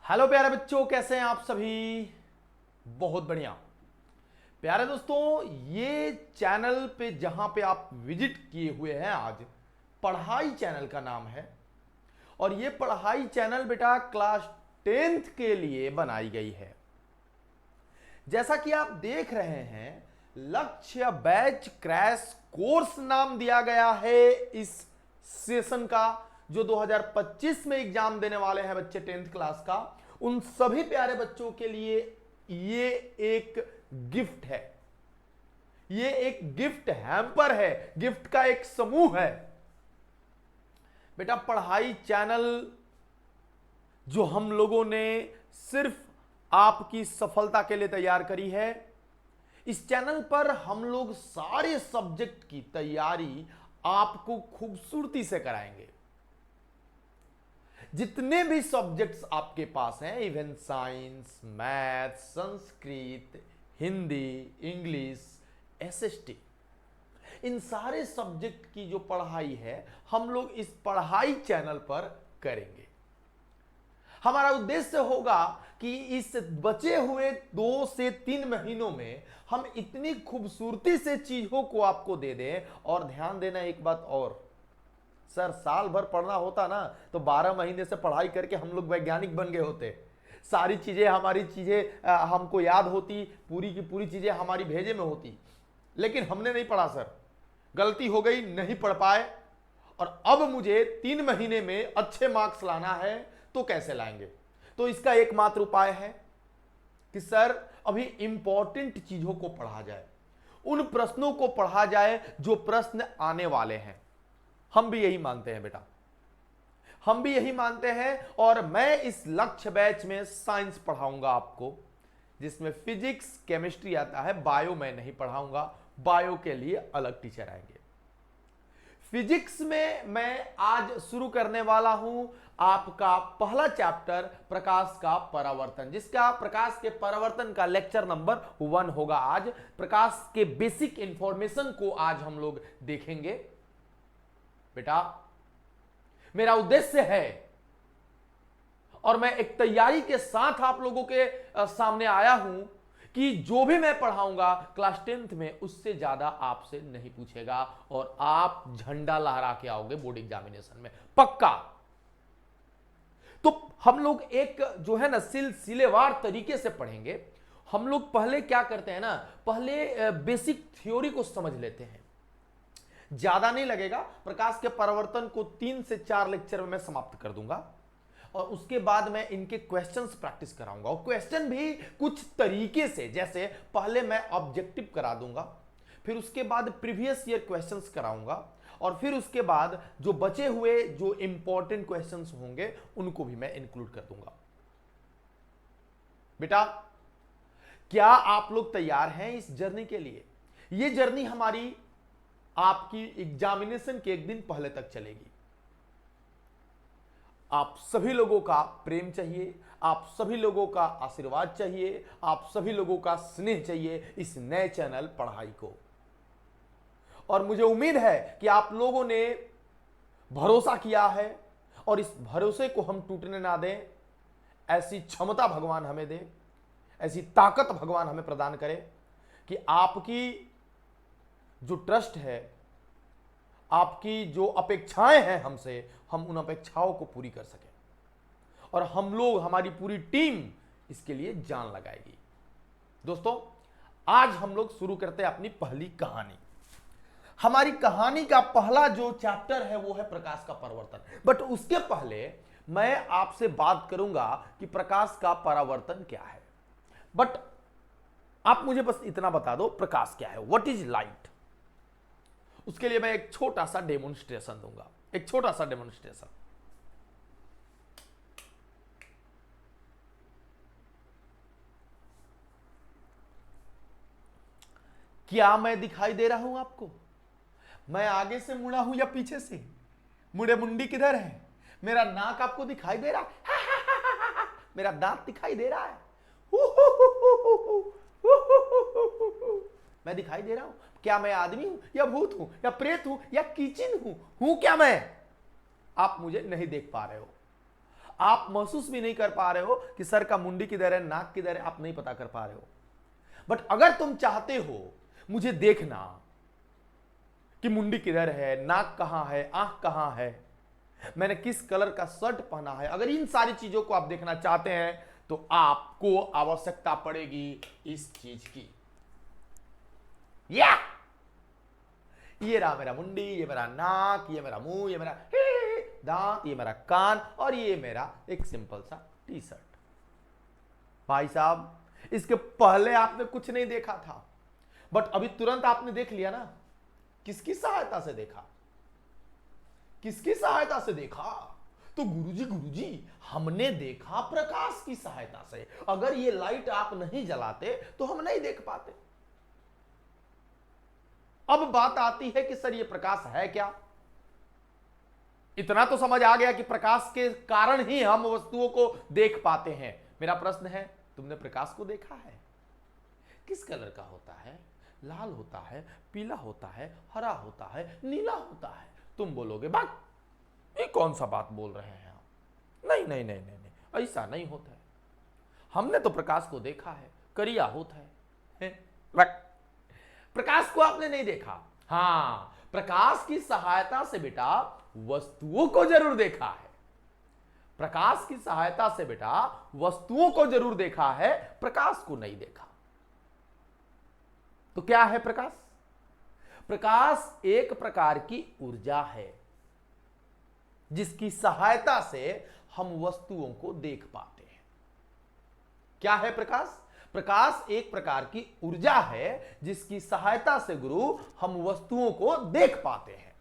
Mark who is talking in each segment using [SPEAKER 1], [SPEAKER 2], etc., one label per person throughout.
[SPEAKER 1] Hello प्यारे बच्चों, कैसे हैं आप सभी। बहुत बढ़िया। प्यारे दोस्तों, ये चैनल पे जहां पे आप विजिट किए हुए हैं आज, पढ़ाई चैनल का नाम है। और ये पढ़ाई चैनल बेटा क्लास 10th के लिए बनाई गई है। जैसा कि आप देख रहे हैं, लक्ष्य बैच क्रैश कोर्स नाम दिया गया है इस सेशन का, जो 2025 में एग्जाम देने वाले हैं बच्चे 10th क्लास का। उन सभी प्यारे बच्चों के लिए ये एक गिफ्ट है, ये एक गिफ्ट हैम्पर है, गिफ्ट का एक समूह है। बेटा पढ़ाई चैनल जो हम लोगों ने सिर्फ आपकी सफलता के लिए तैयार करी है, इस चैनल पर हम लोग सारे सब्जेक्ट की तैयारी आपको खूबसूरती से कराएंगे। जितने भी सब्जेक्ट्स आपके पास हैं, even science, math, Sanskrit, Hindi, English, SST, इन सारे सब्जेक्ट की जो पढ़ाई है हम लोग इस पढ़ाई चैनल पर करेंगे। हमारा उद्देश्य होगा कि इस बचे हुए 2 से 3 महीनों में हम इतनी खूबसूरती से चीजों को आपको दे दें। और ध्यान देना एक बात और, सर साल भर पढ़ना होता ना तो 12 महीने से पढ़ाई करके हम लोग वैज्ञानिक बन गए होते। सारी चीजें हमारी चीजें हमको याद होती, पूरी की पूरी चीजें हमारी भेजे में होती, लेकिन हमने नहीं पढ़ा सर, गलती हो गई, नहीं पढ़ पाए। और अब मुझे 3 महीने में अच्छे मार्क्स लाना है, तो कैसे लाएंगे। तो इसका एकमात्र उपाय है कि सर अभी इंपॉर्टेंट चीजों को पढ़ा जाए, उन प्रश्नों को पढ़ा जाए जो प्रश्न आने वाले हैं। हम भी यही मानते हैं बेटा, हम भी यही मानते हैं। और मैं इस लक्ष्य बैच में साइंस पढ़ाऊंगा आपको, जिसमें फिजिक्स केमिस्ट्री आता है। बायो मैं नहीं पढ़ाऊंगा, बायो के लिए अलग टीचर आएंगे। फिजिक्स में मैं आज शुरू करने वाला हूं आपका पहला चैप्टर, प्रकाश का परावर्तन, जिसका प्रकाश के परावर्तन का लेक्चर नंबर 1 होगा। आज प्रकाश के बेसिक इंफॉर्मेशन को आज हम लोग देखेंगे। बेटा मेरा उद्देश्य है, और मैं एक तैयारी के साथ आप लोगों के सामने आया हूं कि जो भी मैं पढ़ाऊंगा क्लास 10th में उससे ज्यादा आपसे नहीं पूछेगा, और आप झंडा लहरा के आओगे बोर्ड एग्जामिनेशन में पक्का। तो हम लोग एक जो है ना सिलसिलेवार तरीके से पढ़ेंगे। हम लोग पहले क्या करते हैं ना, पहले बेसिक थ्योरी को समझ लेते हैं। ज्यादा नहीं लगेगा, प्रकाश के परावर्तन को 3 से 4 लेक्चर में मैं समाप्त कर दूंगा, और उसके बाद मैं इनके क्वेश्चंस प्रैक्टिस कराऊंगा। और क्वेश्चन भी कुछ तरीके से, जैसे पहले मैं ऑब्जेक्टिव करा दूंगा, फिर उसके बाद प्रीवियस ईयर क्वेश्चंस कराऊंगा, और फिर उसके बाद जो बचे हुए जो इंपॉर्टेंट क्वेश्चंस होंगे उनको भी मैं इंक्लूड कर दूंगा। बेटा क्या आप लोग तैयार हैं इस जर्नी के लिए। यह जर्नी हमारी आपकी एग्जामिनेशन के एक दिन पहले तक चलेगी। आप सभी लोगों का प्रेम चाहिए, आप सभी लोगों का आशीर्वाद चाहिए, आप सभी लोगों का स्नेह चाहिए इस नए चैनल पढ़ाई को। और मुझे उम्मीद है कि आप लोगों ने भरोसा किया है, और इस भरोसे को हम टूटने ना दें। ऐसी क्षमता भगवान हमें दे, ऐसी ताकत भगवान हमें प्रदान करे कि आपकी जो ट्रस्ट है, आपकी जो अपेक्षाएं हैं हमसे, हम उन अपेक्षाओं को पूरी कर सकें। और हम लोग, हमारी पूरी टीम इसके लिए जान लगाएगी। दोस्तों आज हम लोग शुरू करते हैं अपनी पहली कहानी। हमारी कहानी का पहला जो चैप्टर है वो है प्रकाश का परावर्तन। बट उसके पहले मैं आपसे बात करूंगा कि प्रकाश का परावर्तन क्या है। बट आप मुझे बस इतना बता दो, प्रकाश क्या है, व्हाट इज लाइट। उसके लिए मैं एक छोटा सा डेमोन्स्ट्रेशन दूंगा, एक छोटा सा डेमोन्स्ट्रेशन। क्या मैं दिखाई दे रहा हूं आपको। मैं आगे से मुड़ा हूं या पीछे से, मुड़े मुंडी किधर है, मेरा नाक आपको दिखाई दे रहा है, मेरा दांत दिखाई दे रहा है, मैं दिखाई दे रहा हूं। क्या मैं आदमी हूं या भूत हूं या प्रेत हूं या कीचिन हूं क्या मैं। आप मुझे नहीं देख पा रहे हो। आप महसूस भी नहीं कर पा रहे हो कि सर का मुंडी किधर है, नाक किधर है, आप नहीं पता कर पा रहे हो। बट अगर तुम चाहते हो मुझे देखना कि मुंडी किधर है, नाक कहां है, आंख कहां है, मैंने किस कलर का शर्ट पहना है, अगर इन सारी चीजों को आप देखना चाहते हैं तो आपको आवश्यकता पड़ेगी इस चीज की। या ये रहा मेरा मुंडी, ये मेरा नाक, ये मेरा मुंह, ये मेरा दांत, ये मेरा कान और ये मेरा एक सिंपल सा टी शर्ट। भाई साहब, इसके पहले आपने कुछ नहीं देखा था, बट अभी तुरंत आपने देख लिया ना। किसकी सहायता से देखा? किसकी सहायता से देखा? तो गुरुजी हमने देखा प्रकाश की सहायता से। अगर ये लाइट आप नहीं जलाते तो हम नहीं देख पाते। अब बात आती है कि सर ये प्रकाश है क्या? इतना तो समझ आ गया कि प्रकाश के कारण ही हम वस्तुओं को देख पाते हैं। मेरा प्रश्न है, तुमने प्रकाश को देखा है? किस कलर का होता है? लाल होता है, पीला होता है, हरा होता है, नीला होता है। तुम बोलोगे बात ये कौन सा बात बोल रहे हैं आप? नहीं नहीं नहीं नहीं नहीं, ऐसा नहीं होता है। हमने तो प्रकाश को देखा है, करिया होता है। प्रकाश को आपने नहीं देखा। हाँ, प्रकाश की सहायता से बेटा वस्तुओं को जरूर देखा है। प्रकाश की सहायता से बेटा वस्तुओं को जरूर देखा है, प्रकाश को नहीं देखा। तो क्या है प्रकाश? प्रकाश एक प्रकार की ऊर्जा है जिसकी सहायता से हम वस्तुओं को देख पाते हैं। क्या है प्रकाश? प्रकाश एक प्रकार की ऊर्जा है जिसकी सहायता से गुरु हम वस्तुओं को देख पाते हैं।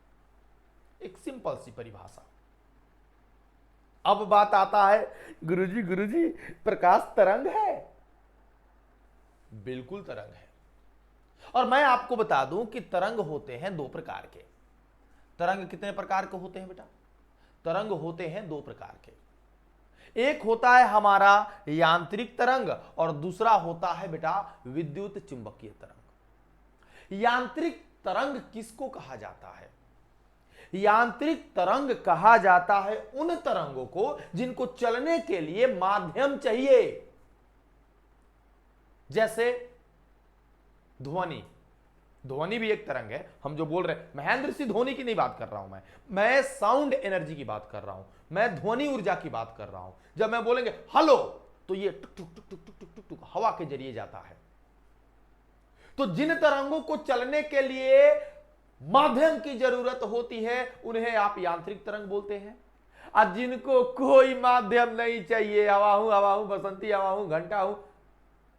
[SPEAKER 1] एक सिंपल सी परिभाषा। अब बात आता है, गुरुजी प्रकाश तरंग है? बिल्कुल तरंग है। और मैं आपको बता दूं कि तरंग होते हैं दो प्रकार के। तरंग कितने प्रकार के होते हैं बेटा? तरंग होते हैं दो प्रकार के। एक होता है हमारा यांत्रिक तरंग और दूसरा होता है बेटा विद्युत चुंबकीय तरंग। यांत्रिक तरंग किसको कहा जाता है? यांत्रिक तरंग कहा जाता है उन तरंगों को जिनको चलने के लिए माध्यम चाहिए। जैसे ध्वनि। ध्वनि भी एक तरंग है। हम जो बोल रहे हैं, महेंद्र सिंह धोनी की नहीं बात कर रहा हूं मैं साउंड एनर्जी की बात कर रहा हूं, मैं ध्वनि ऊर्जा की बात कर रहा हूं। जब मैं बोलेंगे हेलो तो ये टुक टुक टुक टुक टुक टुक टुक हवा के जरिए जाता है। तो जिन तरंगों को चलने के लिए माध्यम की जरूरत होती है उन्हें आप यांत्रिक तरंग बोलते हैं। और जिनको कोई माध्यम नहीं चाहिए, हवा हूं बसंती हवा हूं घंटा हूं,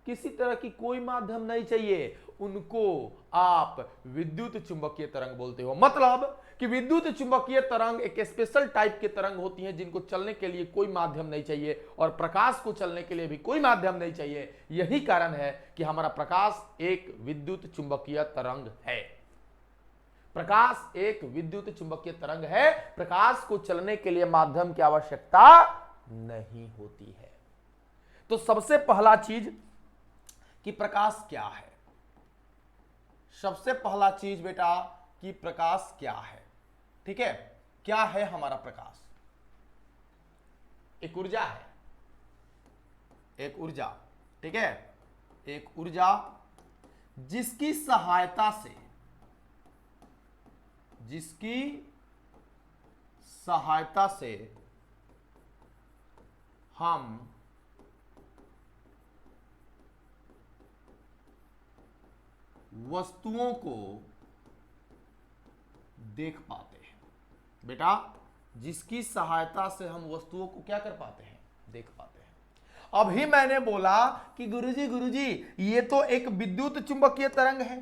[SPEAKER 1] किसी तरह की कोई माध्यम नहीं चाहिए, उनको आप विद्युत चुंबकीय तरंग बोलते हो। मतलब कि विद्युत चुंबकीय तरंग एक स्पेशल टाइप के तरंग होती हैं जिनको चलने के लिए कोई माध्यम नहीं चाहिए और प्रकाश को चलने के लिए भी कोई माध्यम नहीं चाहिए। यही कारण है कि हमारा प्रकाश एक विद्युत चुंबकीय तरंग है। प्रकाश एक विद्युत चुंबकीय तरंग है। प्रकाश को चलने के लिए माध्यम की आवश्यकता नहीं होती है। तो सबसे पहला चीज कि प्रकाश क्या है। सबसे पहला चीज बेटा कि प्रकाश क्या है। ठीक है, क्या है हमारा प्रकाश? एक ऊर्जा है। एक ऊर्जा, ठीक है, एक ऊर्जा जिसकी सहायता से हम वस्तुओं को देख पाते हैं। बेटा, जिसकी सहायता से हम वस्तुओं को क्या कर पाते हैं? देख पाते हैं। अभी मैंने बोला कि गुरुजी ये तो एक विद्युत चुंबकीय तरंग है,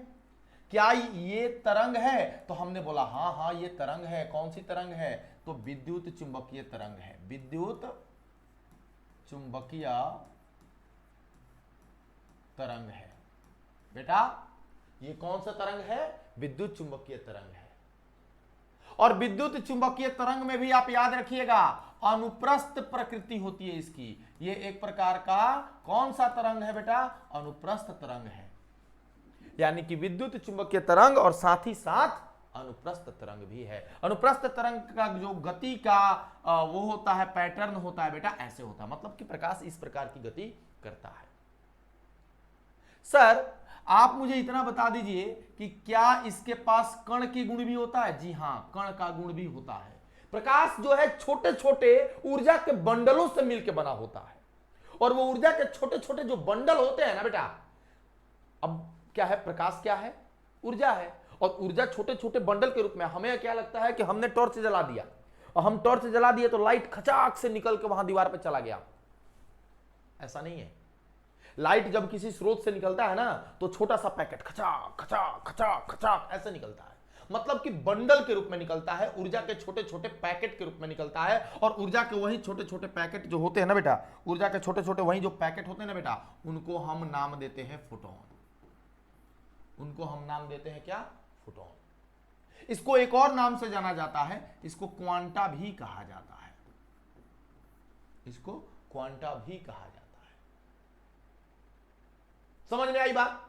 [SPEAKER 1] क्या ये तरंग है? तो हमने बोला हाँ ये तरंग है। कौन सी तरंग है? तो विद्युत चुंबकीय तरंग है। विद्युत चुंबकीय तरंग है। बेटा, ये कौन सा तरंग है? विद्युत चुंबकीय तरंग है। और विद्युत चुंबकीय तरंग में भी आप याद रखिएगा अनुप्रस्थ प्रकृति होती है इसकी। ये एक प्रकार का कौन सा तरंग है बेटा? अनुप्रस्थ तरंग है। यानी कि विद्युत चुंबकीय तरंग और साथ ही साथ अनुप्रस्थ तरंग भी है। अनुप्रस्थ तरंग का जो गति का वो होता है, पैटर्न होता है बेटा, ऐसे होता है, मतलब कि प्रकाश इस प्रकार की गति करता है। सर आप मुझे इतना बता दीजिए कि क्या इसके पास कण की गुण भी होता है? जी हां, कण का गुण भी होता है। प्रकाश जो है छोटे छोटे ऊर्जा के बंडलों से मिलकर बना होता है, और वो ऊर्जा के छोटे छोटे जो बंडल होते हैं ना बेटा, अब क्या है, प्रकाश क्या है, ऊर्जा है, और ऊर्जा छोटे छोटे बंडल के रूप में। हमें क्या लगता है कि हमने टॉर्च जला दिया, और हम टॉर्च जला दिए तो लाइट खचाक से निकल के वहां दीवार पे चला गया। ऐसा नहीं है। लाइट जब किसी स्रोत से निकलता है ना, तो छोटा सा पैकेट खचाक खचाक खचाक खचाक ऐसे निकलता है, मतलब कि बंडल के रूप में निकलता है, ऊर्जा के छोटे छोटे पैकेट के रूप में निकलता है। और ऊर्जा के वही छोटे छोटे पैकेट जो होते हैं ना बेटा, ऊर्जा के छोटे छोटे वही जो पैकेट होते हैं ना बेटा, उनको हम नाम देते हैं फोटोन। उनको हम नाम देते हैं क्या? फोटोन। इसको एक और नाम से जाना जाता है, इसको क्वांटा भी कहा जाता है। इसको क्वांटा भी कहा जाता है। समझ में आई बात?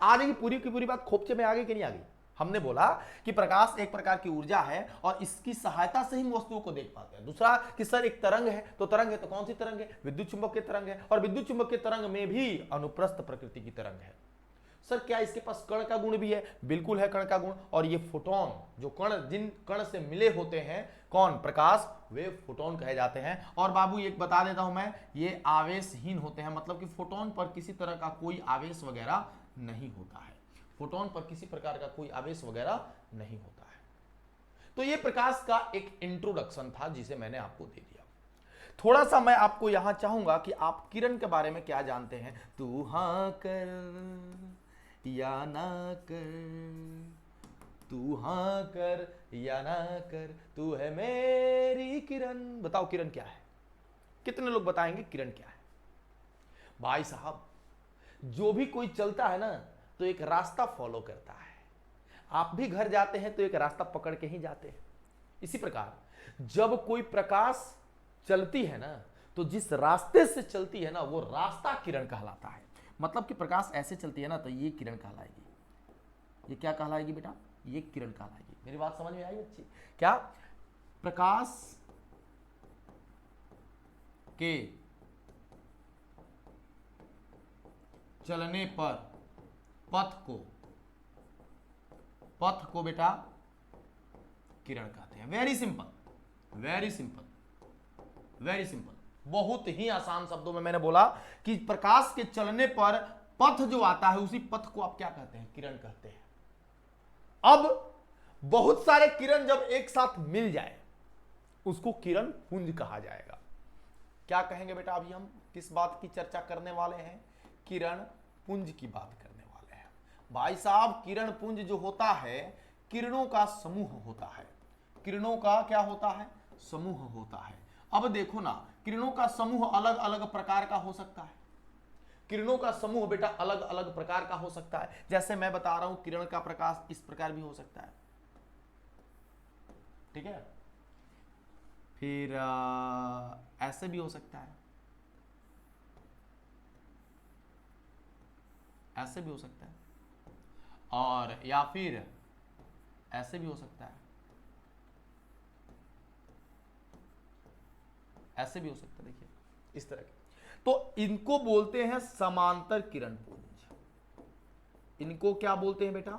[SPEAKER 1] आ रही पूरी की पूरी बात खोपचे में आ गई कि नहीं आ गई? हमने बोला कि प्रकाश एक प्रकार की ऊर्जा है और इसकी सहायता से ही वस्तुओं को देख पाते हैं। दूसरा कि सर एक तरंग है, तो तरंग है तो कौन सी तरंग है? विद्युत चुंबकीय तरंग है, और विद्युत चुंबकीय तरंग में भी अनुप्रस्थ प्रकृति की तरंग है। सर क्या इसके पास कण का गुण भी है? बिल्कुल है कण का गुण। और ये फोटोन, जो कण, जिन कण से मिले होते हैं कौन? प्रकाश, वे फोटोन कहे जाते हैं। और बाबू एक बता देता हूं मैं, ये आवेशहीन होते हैं, मतलब कि फोटोन पर किसी तरह का कोई आवेश वगैरह नहीं होता है। फोटोन पर किसी प्रकार का कोई आवेश वगैरह नहीं होता है। तो ये प्रकाश का एक इंट्रोडक्शन था जिसे मैंने आपको दे दिया। थोड़ा सा मैं आपको यहां चाहूंगा कि आप किरण के बारे में क्या जानते हैं। तू हां कर या ना कर, तू हां कर या ना कर, तू है मेरी किरण। बताओ किरण क्या है? कितने लोग बताएंगे किरण क्या है? भाई साहब, जो भी कोई चलता है ना तो एक रास्ता फॉलो करता है। आप भी घर जाते हैं तो एक रास्ता पकड़ के ही जाते हैं। इसी प्रकार जब कोई प्रकाश चलती है ना, तो जिस रास्ते से चलती है ना, वो रास्ता किरण कहलाता है। मतलब कि प्रकाश ऐसे चलती है ना, तो ये किरण कहलाएगी। ये क्या कहलाएगी बेटा? ये किरण कहलाएगी। मेरी बात समझ में आई अच्छी? क्या प्रकाश के चलने पर पथ को बेटा किरण कहते हैं। Very simple, very simple, very simple. बहुत ही आसान शब्दों में मैंने बोला कि प्रकाश के चलने पर पथ जो आता है, उसी पथ को आप क्या कहते हैं? किरण कहते हैं। अब बहुत सारे किरण जब एक साथ मिल जाए, उसको किरण पुंज कहा जाएगा। क्या कहेंगे बेटा? अभी हम किस बात की चर्चा करने वाले हैं? किरण पुंज की बात करने वाले हैं। भाई साहब, किरण पुंज जो होता है, किरणों का समूह होता है। किरणों का क्या होता है? समूह होता है। अब देखो ना, किरणों का समूह अलग अलग प्रकार का हो सकता है। किरणों का समूह बेटा अलग अलग प्रकार का हो सकता है। जैसे मैं बता रहा हूं, किरण का प्रकाश इस प्रकार भी हो सकता है, ठीक है? फिर ऐसे भी हो सकता है, ऐसे भी हो सकता है, और या फिर ऐसे भी हो सकता है, ऐसे भी हो सकता है। देखिए इस तरह के, तो इनको बोलते हैं समांतर किरण पुंज। इनको क्या बोलते हैं बेटा?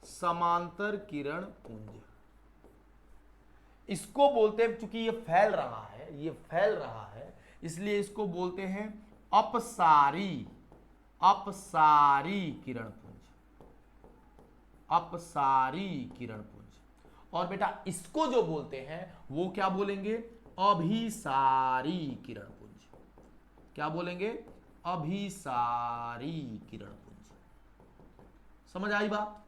[SPEAKER 1] समांतर किरण पुंज। इसको बोलते हैं, चूंकि ये फैल रहा है, ये फैल रहा है, इसलिए इसको बोलते हैं अपसारी, अपसारी किरण पुंज, अपसारी किरण पुंज। और बेटा इसको जो बोलते हैं वो क्या बोलेंगे? अभिसारी किरण पुंज। क्या बोलेंगे? अभिसारी किरण पुंज। समझ आई बात?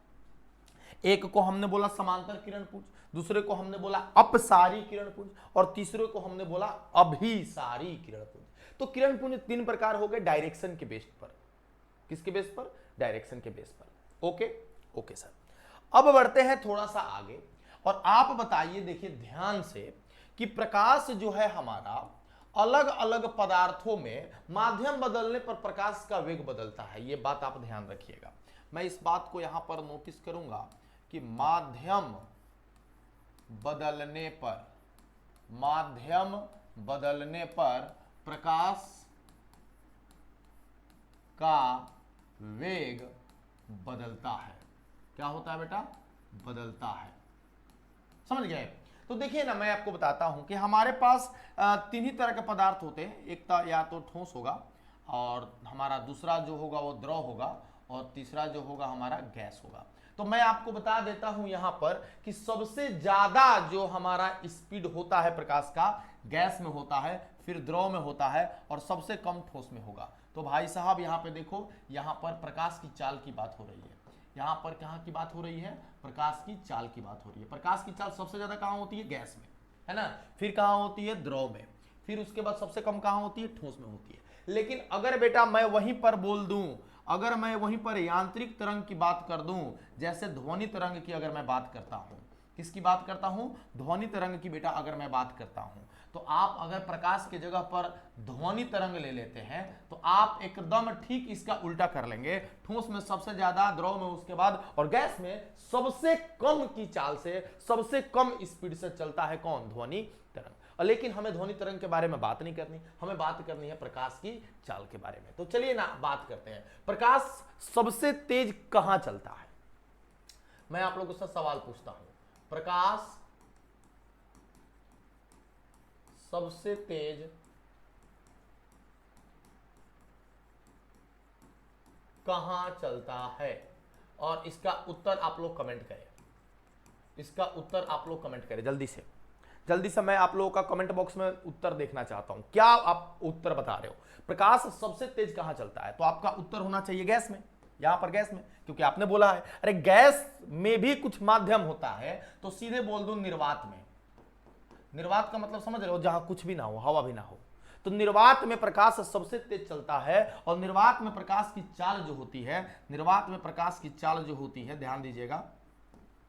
[SPEAKER 1] एक को हमने बोला समांतर किरण पुंज, दूसरे को हमने बोला अपसारी किरण पुंज, और तीसरे को हमने बोला अभिसारी किरण पुंज। तो किरण पुंज तीन प्रकार हो गए डायरेक्शन के बेस पर। किसके बेस पर? डायरेक्शन के बेस पर। Okay okay sir. अब बढ़ते हैं थोड़ा सा आगे, और आप बताइए, देखिए ध्यान से, कि प्रकाश जो है हमारा अलग अलग पदार्थों में माध्यम बदलने पर प्रकाश का वेग बदलता है। यह बात आप ध्यान रखिएगा। मैं इस बात को यहां पर नोटिस करूंगा कि माध्यम बदलने पर प्रकाश का वेग बदलता है। क्या होता है बेटा? बदलता है। समझ गए? तो देखिए ना, मैं आपको बताता हूं कि हमारे पास तीन ही तरह के पदार्थ होते हैं। एक या तो ठोस होगा, और हमारा दूसरा जो होगा वो द्रव होगा, और तीसरा जो होगा हमारा गैस होगा। तो मैं आपको बता देता हूं यहां पर कि सबसे ज्यादा जो हमारा स्पीड होता है प्रकाश का, गैस में होता है, फिर द्रव में होता है, और सबसे कम ठोस में होगा। तो भाई साहब यहां पे देखो, यहां पर प्रकाश की चाल की बात हो रही है। यहां पर कहां की बात हो रही है? प्रकाश की चाल की बात हो रही है। प्रकाश की चाल सबसे ज्यादा कहां होती है? गैस में, है ना। फिर कहां होती है? द्रव में। फिर उसके बाद सबसे कम कहां होती है? ठोस में होती है। लेकिन अगर बेटा मैं वहीं पर बोल दूं, अगर मैं वहीं पर यांत्रिक तरंग की बात कर दूं, जैसे ध्वनि तरंग की अगर मैं बात करता हूं, किसकी बात करता हूं? ध्वनि तरंग की बेटा अगर मैं बात करता हूं, तो आप अगर प्रकाश की जगह पर ध्वनि तरंग ले लेते हैं, तो आप एकदम ठीक इसका उल्टा कर लेंगे। ठोस में सबसे ज्यादा, द्रव में उसके बाद, और गैस में सबसे कम की चाल से, सबसे कम स्पीड से चलता है कौन? ध्वनि तरंग। लेकिन हमें ध्वनि तरंग के बारे में बात नहीं करनी, हमें बात करनी है प्रकाश की चाल के बारे में। तो चलिए ना बात करते हैं, प्रकाश सबसे तेज कहां चलता है। मैं आप लोगों से सवाल पूछता हूं, प्रकाश सबसे तेज कहां चलता है? और इसका उत्तर आप लोग कमेंट करें। इसका उत्तर आप लोग कमेंट करें जल्दी से, जल्दी से। मैं आप लोगों का कमेंट बॉक्स में उत्तर देखना चाहता हूं। क्या आप उत्तर बता रहे हो? प्रकाश सबसे तेज कहां चलता है? तो आपका उत्तर होना चाहिए गैस में। यहां पर गैस में, क्योंकि आपने बोला है। अरे गैस में भी कुछ माध्यम होता है, तो सीधे बोल दूं निर्वात में। निर्वात का मतलब समझ रहे हो? जहां कुछ भी ना हो, हवा भी ना हो। तो निर्वात में प्रकाश सबसे तेज चलता है। और निर्वात में प्रकाश की चाल जो होती है, निर्वात में प्रकाश की चाल जो होती है, ध्यान दीजिएगा,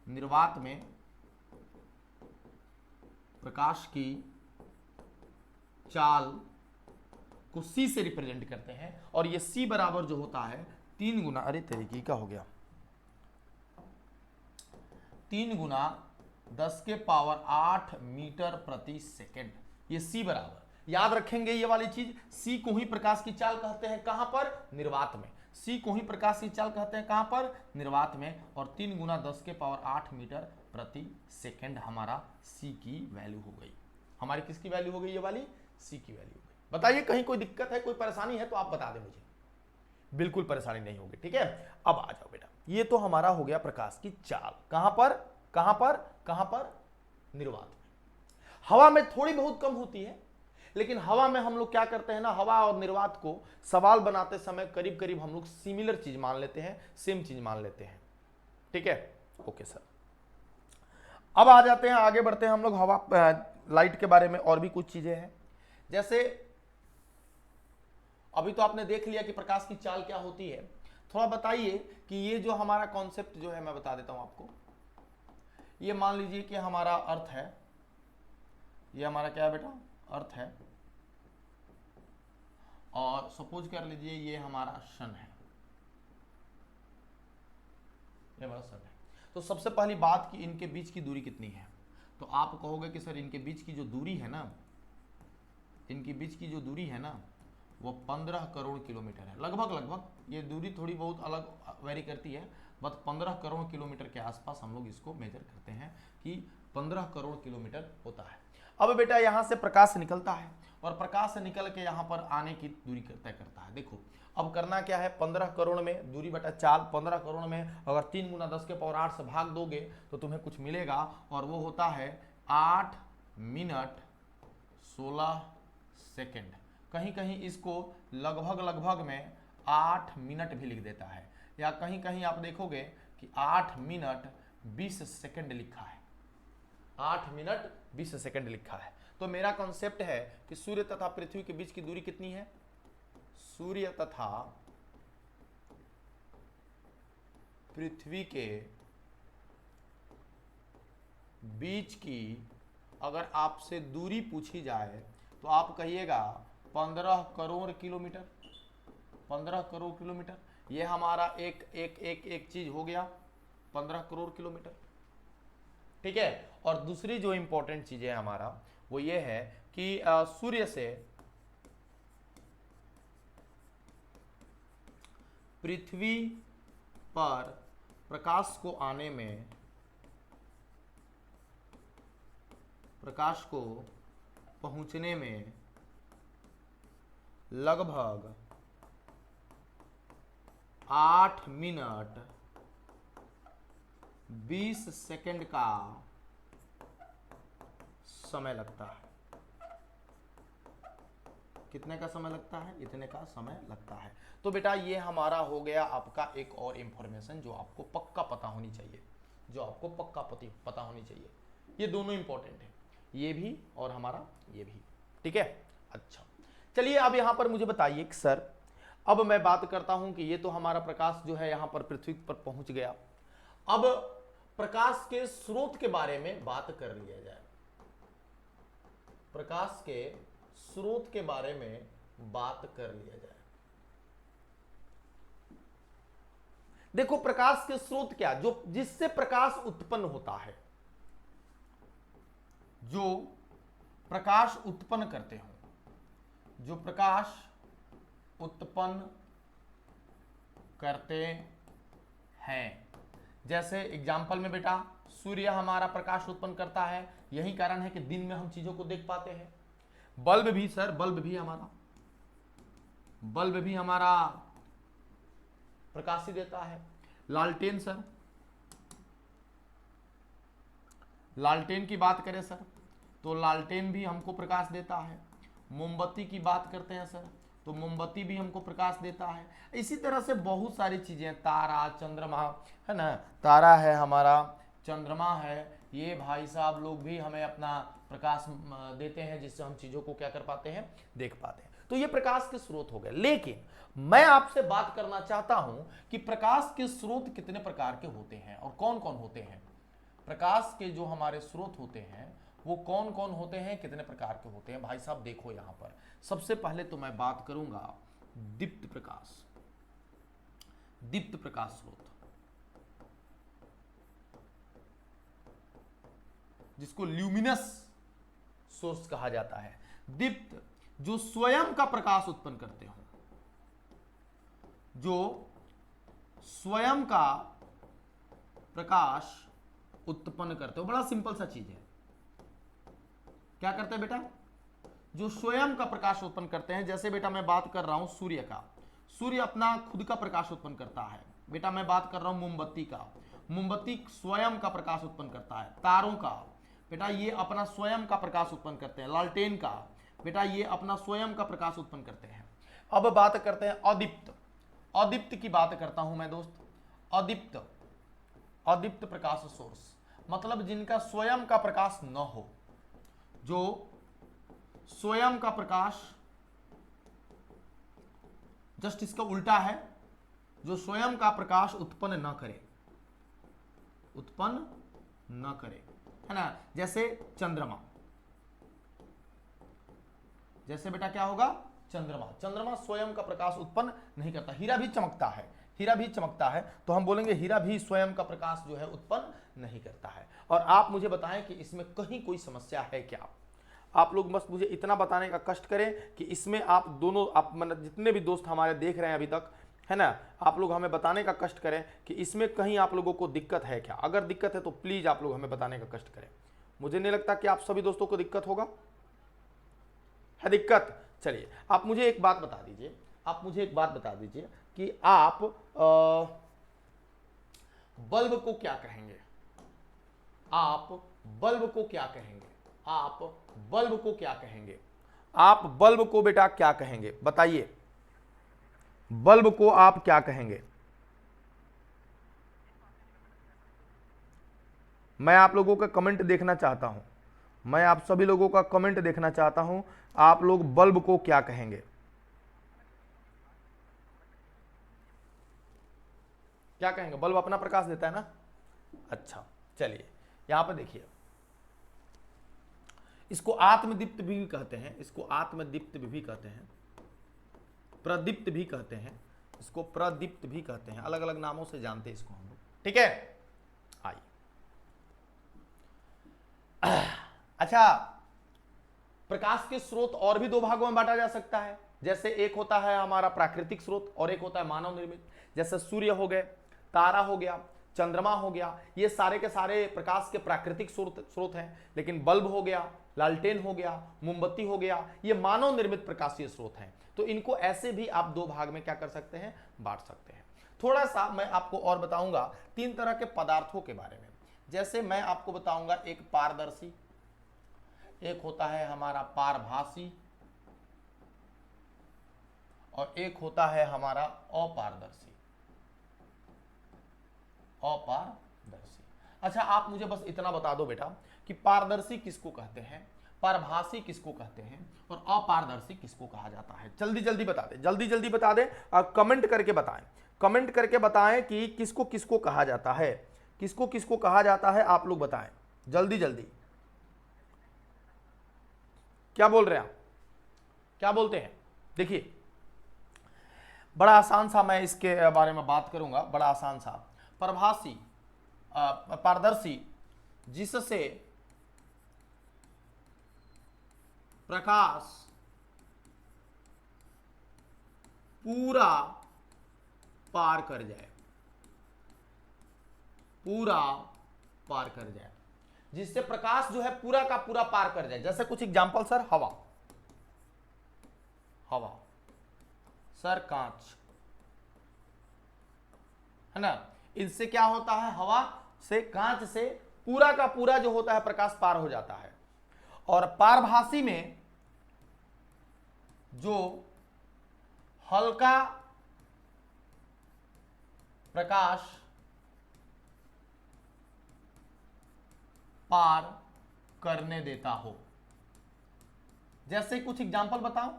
[SPEAKER 1] निर्वात में प्रकाश की चाल को C से रिप्रेजेंट करते हैं। और ये C बराबर जो होता है 3 गुना, अरे तरीके का हो गया, 3 गुना 10 के पावर 8 मीटर प्रति सेकेंड। ये C बराबर, याद रखेंगे ये वाली चीज। C को ही प्रकाश की चाल कहते हैं, कहां पर? निर्वात में। C को ही प्रकाश की चाल कहते हैं, कहां पर? निर्वात में। और 3 गुना 10 के पावर 8 मीटर प्रति सेकेंड हमारा C की वैल्यू हो गई। हमारी किसकी वैल्यू हो गई? ये वाली C की वैल्यू हो गई। बताइए कहीं कोई दिक्कत है, कोई परेशानी है तो आप बता दें मुझे। बिल्कुल परेशानी नहीं होगी, ठीक है। अब आ जाओ बेटा, ये तो हमारा हो गया प्रकाश की चाल। कहां पर? कहां पर? कहां पर? निर्वात में। हवा में थोड़ी बहुत कम होती है, लेकिन हवा में हम लोग क्या करते हैं ना, हवा और निर्वात को सवाल बनाते समय करीब करीब हम लोग सिमिलर चीज मान लेते हैं, सेम चीज मान लेते हैं, ठीक है। ओके सर, अब आ जाते हैं, आगे बढ़ते हैं हम लोग हवा लाइट के बारे में। और भी कुछ चीजें हैं, जैसे अभी तो आपने देख लिया कि प्रकाश की चाल क्या होती है। थोड़ा बताइए कि ये जो हमारा कॉन्सेप्ट जो है, मैं बता देता हूं आपको। ये मान लीजिए कि हमारा अर्थ है, ये हमारा क्या है बेटा? अर्थ है। और सपोज कर लीजिए ये हमारा सन है, ये हमारा सन है। तो सबसे पहली बात कि इनके बीच की दूरी कितनी है। तो आप कहोगे कि सर इनके बीच की जो दूरी है ना, इनके बीच की जो दूरी है ना, वो 15 करोड़ किलोमीटर है। लगभग लगभग, ये दूरी थोड़ी बहुत अलग वेरी करती है, बस 15 करोड़ किलोमीटर के आसपास हम लोग इसको मेजर करते हैं कि 15 करोड़ किलोमीटर होता है। अब बेटा यहाँ से प्रकाश निकलता है, और प्रकाश से निकल के यहाँ पर आने की दूरी तय करता है। देखो अब करना क्या है, 15 करोड़ में दूरी बटा चाल, 15 करोड़ में अगर 3 गुना 10 के पावर 8 से भाग दोगे तो तुम्हें कुछ मिलेगा, और वो होता है 8 मिनट 16 सेकेंड। कहीं कहीं इसको लगभग लगभग में 8 मिनट भी लिख देता है, या कहीं कहीं आप देखोगे कि 8 मिनट 20 सेकेंड लिखा है, 8 मिनट 20 सेकेंड लिखा है। तो मेरा कॉन्सेप्ट है कि सूर्य तथा पृथ्वी के बीच की दूरी कितनी है? सूर्य तथा पृथ्वी के बीच की अगर आपसे दूरी पूछी जाए तो आप कहिएगा 15 करोड़ किलोमीटर। 15 करोड़ किलोमीटर, ये हमारा एक एक एक एक चीज हो गया। 15 करोड़ किलोमीटर। ठीक है। और दूसरी जो इंपॉर्टेंट चीज है हमारा वो ये है कि सूर्य से पृथ्वी पर प्रकाश को आने में, प्रकाश को पहुंचने में लगभग 8 मिनट 20 सेकंड का समय लगता है। कितने का समय लगता है? इतने का समय लगता है। तो बेटा ये हमारा हो गया आपका एक और इंफॉर्मेशन जो आपको पक्का पता होनी चाहिए, जो आपको पक्का पता होनी चाहिए। ये दोनों इंपॉर्टेंट है, ये भी और हमारा ये भी। ठीक है। अच्छा चलिए अब यहां पर मुझे बताइए कि सर अब मैं बात करता हूं कि ये तो हमारा प्रकाश जो है यहां पर पृथ्वी पर पहुंच गया। अब प्रकाश के स्रोत के बारे में बात कर लिया जाए। प्रकाश के स्रोत के बारे में बात कर लिया जाए। देखो प्रकाश के स्रोत क्या, जो जिससे प्रकाश उत्पन्न होता है, जो प्रकाश उत्पन्न करते हो, जो प्रकाश उत्पन्न करते हैं। जैसे एग्जाम्पल में बेटा सूर्य हमारा प्रकाश उत्पन्न करता है, यही कारण है कि दिन में हम चीजों को देख पाते हैं। बल्ब भी सर, बल्ब भी हमारा प्रकाश ही देता है। लालटेन सर, लालटेन की बात करें सर तो लालटेन भी हमको प्रकाश देता है। मोमबत्ती की बात करते हैं सर तो मोमबत्ती भी हमको प्रकाश देता है। इसी तरह से बहुत सारी चीजें, तारा, चंद्रमा है ना, तारा है हमारा, चंद्रमा है, ये भाई साहब लोग भी हमें अपना प्रकाश देते हैं, जिससे हम चीजों को क्या कर पाते हैं, देख पाते हैं। तो ये प्रकाश के स्रोत हो गए। लेकिन मैं आपसे बात करना चाहता हूं कि प्रकाश के स्रोत कितने प्रकार के होते हैं और कौन कौन होते हैं। प्रकाश के जो हमारे स्रोत होते हैं वो कौन कौन होते हैं, कितने प्रकार के होते हैं। भाई साहब देखो यहां पर सबसे पहले तो मैं बात करूंगा दीप्त प्रकाश, दीप्त प्रकाश स्रोत, जिसको ल्यूमिनस सोर्स कहा जाता है। दीप्त जो स्वयं का प्रकाश उत्पन्न करते हो, जो स्वयं का प्रकाश उत्पन्न करते हो। बड़ा सिंपल सा चीज है, क्या करते हैं बेटा, जो स्वयं का प्रकाश उत्पन्न करते हैं। जैसे बेटा मैं बात कर रहा हूं सूर्य का, सूर्य अपना खुद का प्रकाश उत्पन्न करता है। बेटा मैं बात कर रहा हूं मोमबत्ती का, मोमबत्ती स्वयं का प्रकाश उत्पन्न करता है। तारों का बेटा ये अपना स्वयं का प्रकाश उत्पन्न करते हैं। लालटेन का बेटा ये अपना स्वयं का प्रकाश उत्पन्न करते हैं। अब बात करते हैं अदीप्त, अदीप्त की बात करता हूं मैं दोस्त। अदीप्त, अदीप्त प्रकाश सोर्स मतलब जिनका स्वयं का प्रकाश न हो, जो स्वयं का प्रकाश, जस्ट इसका उल्टा है, जो स्वयं का प्रकाश उत्पन्न न करे, उत्पन्न न करे, है ना। जैसे चंद्रमा, जैसे बेटा क्या होगा, चंद्रमा, चंद्रमा स्वयं का प्रकाश उत्पन्न नहीं करता। हीरा भी चमकता है, हीरा भी चमकता है तो हम बोलेंगे हीरा भी स्वयं का प्रकाश जो है उत्पन्न नहीं करता है। और आप मुझे बताएं कि इसमें कहीं कोई समस्या है क्या। आप लोग बस मुझे इतना बताने का कष्ट करें कि इसमें आप दोनों, आप मतलब जितने भी दोस्त हमारे देख रहे हैं अभी तक, है ना, आप लोग हमें बताने का कष्ट करें कि इसमें कहीं आप लोगों को दिक्कत है क्या। अगर दिक्कत है तो प्लीज आप लोग हमें बताने का कष्ट करें। मुझे नहीं लगता कि आप सभी दोस्तों को दिक्कत होगा, है दिक्कत। चलिए आप मुझे एक बात बता दीजिए, आप मुझे एक बात बता दीजिए कि आप बल्ब को क्या कहेंगे, आप बल्ब को क्या कहेंगे, आप बल्ब को क्या कहेंगे, आप बल्ब को बेटा क्या कहेंगे, बताइए बल्ब को आप क्या कहेंगे। मैं आप लोगों का कमेंट देखना चाहता हूं, मैं आप सभी लोगों का कमेंट देखना चाहता हूं। आप लोग बल्ब को क्या कहेंगे, क्या कहेंगे। बल्ब अपना प्रकाश देता है ना। अच्छा चलिए यहां पर देखिए, इसको आत्मदीप्त भी कहते हैं, इसको आत्मदीप्त भी कहते हैं, प्रदीप्त भी कहते हैं, इसको प्रदीप्त भी कहते हैं, अलग अलग नामों से जानते हैं इसको हम लोग। ठीक है अच्छा, प्रकाश के स्रोत और भी दो भागों में बांटा जा सकता है। जैसे एक होता है हमारा प्राकृतिक स्रोत और एक होता है मानव निर्मित। जैसे सूर्य हो गए, तारा हो गया, चंद्रमा हो गया, ये सारे के सारे प्रकाश के प्राकृतिक स्रोत हैं। लेकिन बल्ब हो गया, लालटेन हो गया, मोमबत्ती हो गया, ये मानव निर्मित प्रकाशीय स्रोत हैं। तो इनको ऐसे भी आप दो भाग में क्या कर सकते हैं, बांट सकते हैं। थोड़ा सा मैं आपको और बताऊंगा 3 तरह के पदार्थों के बारे में। जैसे मैं आपको बताऊंगा एक पारदर्शी, एक होता है हमारा पारभासी और एक होता है हमारा अपारदर्शी। अपारदर्शी। अच्छा, आप मुझे बस इतना बता दो बेटा कि पारदर्शी किसको कहते हैं, पारभासी किसको कहते हैं और अपारदर्शी किसको कहा जाता है। जल्दी जल्दी बता दे, जल्दी जल्दी बता दे, कमेंट करके बताएं, कमेंट करके बताएं कि किसको किसको कहा जाता है, किसको किसको कहा जाता है, आप लोग बताएं जल्दी जल्दी। क्या बोल रहे हैं आप, क्या बोलते हैं? देखिए, बड़ा आसान सा मैं इसके बारे में बात करूंगा, बड़ा आसान सा। प्रभासी, पारदर्शी, जिससे प्रकाश पूरा पार कर जाए, पूरा पार कर जाए, जिससे प्रकाश जो है पूरा का पूरा पार कर जाए। जैसे कुछ एग्जांपल सर, हवा, हवा सर, कांच, है ना, इससे क्या होता है, हवा से, कांच से पूरा का पूरा जो होता है प्रकाश पार हो जाता है। और पारभासी में जो हल्का प्रकाश पार करने देता हो। जैसे कुछ एग्जांपल बताओ,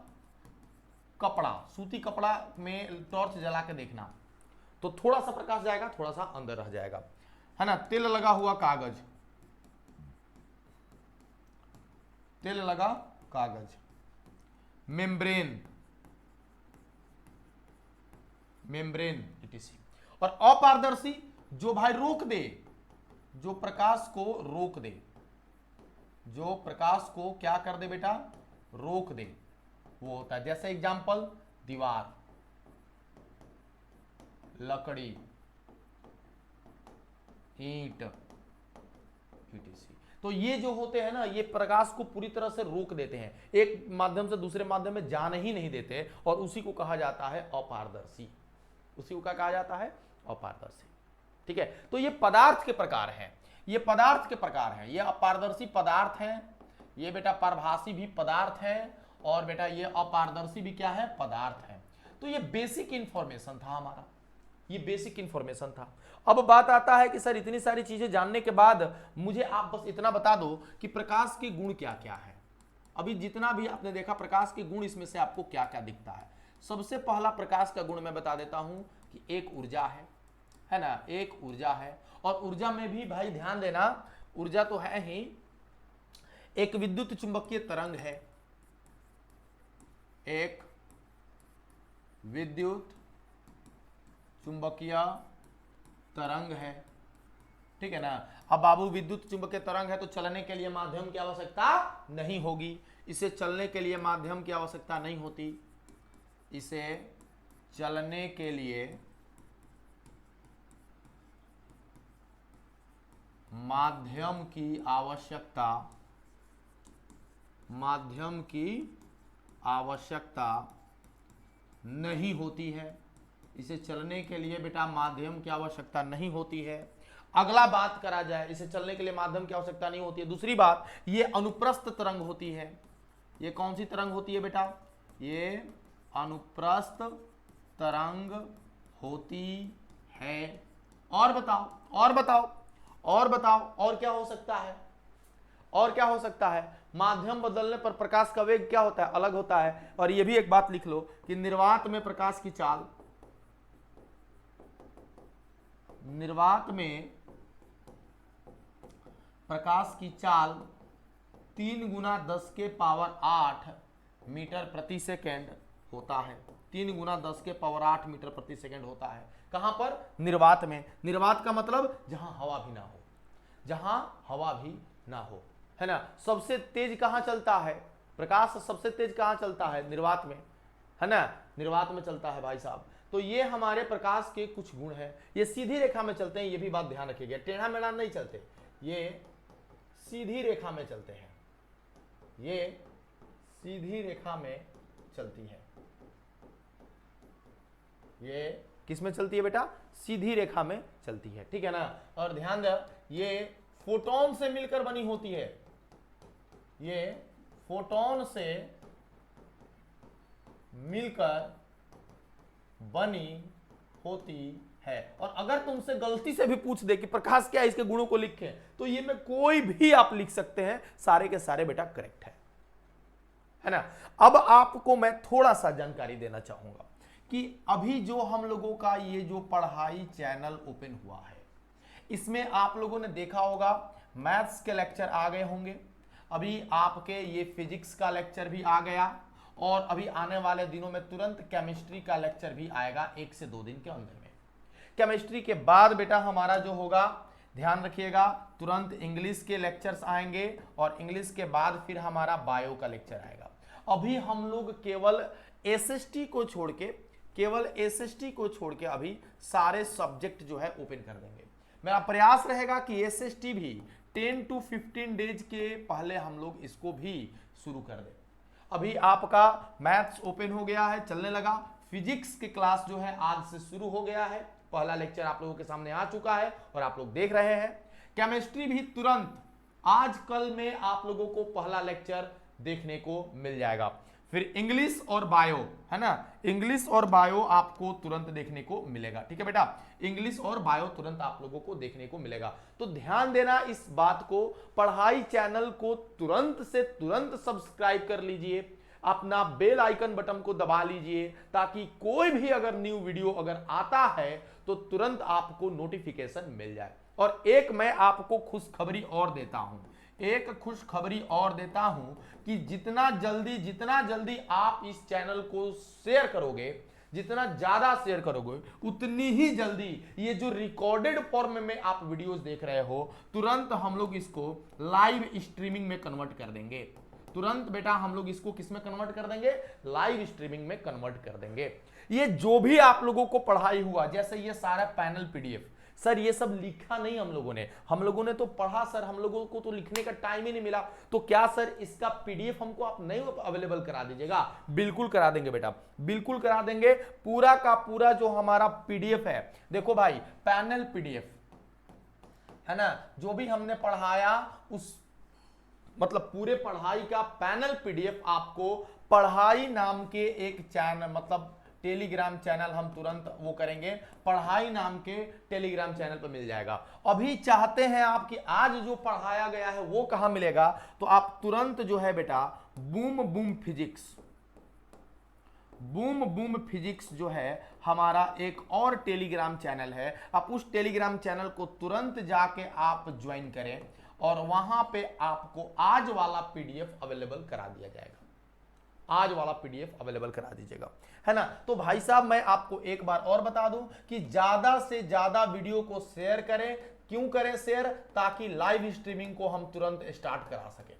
[SPEAKER 1] कपड़ा, सूती कपड़ा में टॉर्च जला के देखना तो थोड़ा सा प्रकाश जाएगा, थोड़ा सा अंदर रह जाएगा, है ना। तेल लगा हुआ कागज, तेल लगा कागज, मेम्ब्रेन, मेम्ब्रेन इटीसी। और अपारदर्शी जो भाई रोक दे, जो प्रकाश को रोक दे, जो प्रकाश को क्या कर दे बेटा, रोक दे, वो होता है। जैसे एग्जांपल, दीवार, लकड़ी, ईंट, ईटीसी। तो ये जो होते हैं ना, ये प्रकाश को पूरी तरह से रोक देते हैं, एक माध्यम से दूसरे माध्यम में जाने ही नहीं देते, और उसी को कहा जाता है अपारदर्शी, उसी को क्या कहा जाता है, अपारदर्शी। ठीक है, तो ये पदार्थ के प्रकार हैं, ये पदार्थ के प्रकार हैं, ये अपारदर्शी पदार्थ हैं, ये बेटा पारभासी भी पदार्थ है, और बेटा ये अपारदर्शी भी क्या है, पदार्थ है। तो ये बेसिक इंफॉर्मेशन था हमारा, ये बेसिक इंफॉर्मेशन था। अब बात आता है कि सर इतनी सारी चीजें जानने के बाद मुझे आप बस इतना बता दो कि प्रकाश के गुण क्या क्या है। अभी जितना भी आपने देखा प्रकाश के गुण, इसमें से आपको क्या क्या दिखता है। सबसे पहला प्रकाश का गुण मैं बता देता हूं कि एक ऊर्जा है ना, एक ऊर्जा है। और ऊर्जा में भी भाई ध्यान देना, ऊर्जा तो है ही, एक विद्युत चुंबकीय तरंग है, एक विद्युत चुंबकीय तरंग है, ठीक है ना। अब बाबू विद्युत चुंबकीय तरंग है तो चलने के लिए माध्यम की आवश्यकता नहीं होगी, इसे चलने के लिए माध्यम की आवश्यकता नहीं होती, इसे चलने के लिए माध्यम की आवश्यकता, माध्यम की आवश्यकता नहीं होती है, इसे चलने के लिए बेटा माध्यम की आवश्यकता नहीं होती है। अगला बात करा जाए, इसे चलने के लिए माध्यम की आवश्यकता नहीं होती है। दूसरी बात, ये अनुप्रस्थ तरंग होती है। ये कौन सी तरंग होती है बेटा, ये अनुप्रस्थ तरंग होती है। और बताओ, और बताओ, और बताओ, और क्या हो सकता है, और क्या हो सकता है। माध्यम बदलने पर प्रकाश का वेग क्या होता है, अलग होता है। और ये भी एक बात लिख लो कि निर्वात में प्रकाश की चाल, निर्वात में प्रकाश की चाल 3 गुना 10 के पावर 8 मीटर प्रति सेकेंड होता है। 3 गुना 10 के पावर 8 मीटर प्रति सेकेंड होता है। कहां पर, निर्वात में। निर्वात का मतलब जहां हवा भी ना हो, जहां हवा भी ना हो, है ना। सबसे तेज कहाँ चलता है प्रकाश, सबसे तेज कहाँ चलता है, निर्वात में, है ना, निर्वात में चलता है भाई साहब। तो ये हमारे प्रकाश के कुछ गुण हैं। ये सीधी रेखा में चलते हैं, ये भी बात ध्यान रखिएगा, टेढ़ा मेढ़ा नहीं चलते, ये सीधी रेखा में चलते हैं, ये सीधी रेखा में चलती है। ये किस में चलती है बेटा, सीधी रेखा में चलती है, ठीक है ना। और ध्यान दो, ये फोटोन से मिलकर बनी होती है, ये फोटोन से मिलकर बनी होती है। और अगर तुमसे गलती से भी पूछ दे कि प्रकाश क्या है, इसके गुणों को लिखें, तो ये में कोई भी आप लिख सकते हैं, सारे के सारे बेटा करेक्ट है ना। अब आपको मैं थोड़ा सा जानकारी देना चाहूंगा कि अभी जो हम लोगों का ये जो पढ़ाई चैनल ओपन हुआ है, इसमें आप लोगों ने देखा होगा मैथ्स के लेक्चर आ गए होंगे, अभी आपके ये फिजिक्स का लेक्चर भी आ गया, और अभी आने वाले दिनों में तुरंत केमिस्ट्री का लेक्चर भी आएगा 1 से 2 दिन के अंदर में। केमिस्ट्री के बाद बेटा हमारा जो होगा, ध्यान रखिएगा, तुरंत इंग्लिश के लेक्चर्स आएंगे, और इंग्लिश के बाद फिर हमारा बायो का लेक्चर आएगा। अभी हम लोग केवल एसएसटी को छोड़ के, केवल एसएसटी को छोड़ के अभी सारे सब्जेक्ट जो है ओपन कर देंगे। मेरा प्रयास रहेगा कि एसएसटी भी 10 to 15 डेज के पहले हम लोग इसको भी शुरू कर दें। अभी आपका मैथ्स ओपन हो गया है, चलने लगा, फिजिक्स की क्लास जो है आज से शुरू हो गया है, पहला लेक्चर आप लोगों के सामने आ चुका है और आप लोग देख रहे हैं। केमिस्ट्री भी तुरंत आज कल में आप लोगों को पहला लेक्चर देखने को मिल जाएगा। फिर इंग्लिश और बायो, है ना, इंग्लिश और बायो आपको तुरंत देखने को मिलेगा, ठीक है बेटा, इंग्लिश और बायो तुरंत आप लोगों को देखने को मिलेगा। तो ध्यान देना इस बात को, पढ़ाई चैनल को तुरंत से तुरंत सब्सक्राइब कर लीजिए, अपना बेल आइकन बटन को दबा लीजिए, ताकि कोई भी अगर न्यू वीडियो अगर आता है तो तुरंत आपको नोटिफिकेशन मिल जाए। और एक मैं आपको खुशखबरी और देता हूं, एक खुशखबरी और देता हूं कि जितना जल्दी आप इस चैनल को शेयर करोगे, जितना ज्यादा शेयर करोगे, उतनी ही जल्दी ये जो रिकॉर्डेड फॉर्म में आप वीडियोस देख रहे हो, तुरंत हम लोग इसको लाइव स्ट्रीमिंग में कन्वर्ट कर देंगे। तुरंत बेटा हम लोग इसको किस में कन्वर्ट कर देंगे, लाइव स्ट्रीमिंग में कन्वर्ट कर देंगे। ये जो भी आप लोगों को पढ़ाई हुआ, जैसे ये सारा पैनल पीडीएफ, सर ये सब लिखा नहीं हम लोगों ने तो पढ़ा सर, हम लोगों को तो लिखने का टाइम ही नहीं मिला, तो क्या सर इसका पीडीएफ हमको आप नहीं अवेलेबल करा दीजिएगा? बिल्कुल करा देंगे बेटा, बिल्कुल करा देंगे। पूरा का पूरा जो हमारा पीडीएफ है, देखो भाई पैनल पीडीएफ है ना, जो भी हमने पढ़ाया उस मतलब पूरे पढ़ाई का पैनल पीडीएफ आपको पढ़ाई नाम के एक चैनल, मतलब टेलीग्राम चैनल हम तुरंत वो करेंगे, पढ़ाई नाम के टेलीग्राम चैनल पर मिल जाएगा। अभी चाहते हैं आप कि आज जो पढ़ाया गया है वो कहां मिलेगा, तो आप तुरंत जो है बेटा बूम बूम फिजिक्स जो है हमारा एक और टेलीग्राम चैनल है, आप उस टेलीग्राम चैनल को तुरंत जाके आप ज्वाइन करें, और वहां पे आपको आज वाला पीडीएफ अवेलेबल करा दिया जाएगा, आज वाला पीडीएफ अवेलेबल करा दीजिएगा, है ना। तो भाई साहब मैं आपको एक बार और बता दूं कि ज्यादा से ज्यादा वीडियो को शेयर करें। क्यों करें शेयर? ताकि लाइव स्ट्रीमिंग को हम तुरंत स्टार्ट करा सकें,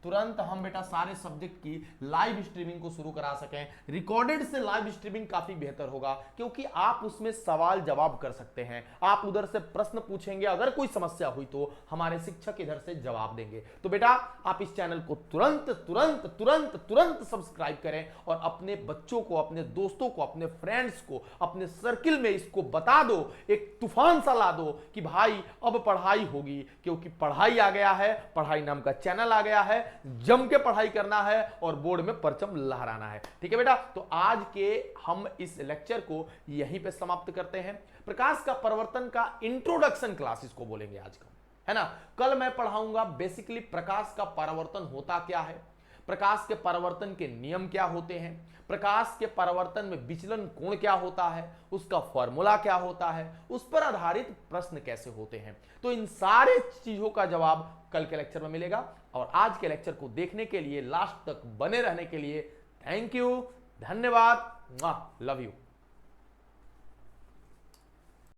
[SPEAKER 1] तुरंत हम बेटा सारे सब्जेक्ट की लाइव स्ट्रीमिंग को शुरू करा सकें। रिकॉर्डेड से लाइव स्ट्रीमिंग काफी बेहतर होगा, क्योंकि आप उसमें सवाल जवाब कर सकते हैं, आप उधर से प्रश्न पूछेंगे, अगर कोई समस्या हुई तो हमारे शिक्षक इधर से जवाब देंगे। तो बेटा आप इस चैनल को तुरंत तुरंत तुरंत तुरंत सब्सक्राइब करें, और अपने बच्चों को, अपने दोस्तों को, अपने फ्रेंड्स को, अपने सर्किल में इसको बता दो, एक तूफान सा ला दो कि भाई अब पढ़ाई होगी, क्योंकि पढ़ाई आ गया है, पढ़ाई नाम का चैनल आ गया है, जम के पढ़ाई करना है और बोर्ड में परचम लहराना है। ठीक है बेटा, तो आज के हम इस लेक्चर को यहीं पे समाप्त करते हैं। प्रकाश का परिवर्तन का इंट्रोडक्शन क्लास इसको बोलेंगे आज का, है ना। कल मैं पढ़ाऊंगा बेसिकली प्रकाश का परावर्तन होता क्या है, प्रकाश के परावर्तन के नियम क्या होते हैं, प्रकाश के परावर्तन में विचलन कोण क्या होता है, उसका फॉर्मूला क्या होता है, उस पर आधारित प्रश्न कैसे होते हैं। तो इन सारे चीजों का जवाब कल के लेक्चर में मिलेगा। और आज के लेक्चर को देखने के लिए, लास्ट तक बने रहने के लिए थैंक यू, धन्यवाद, लव यू।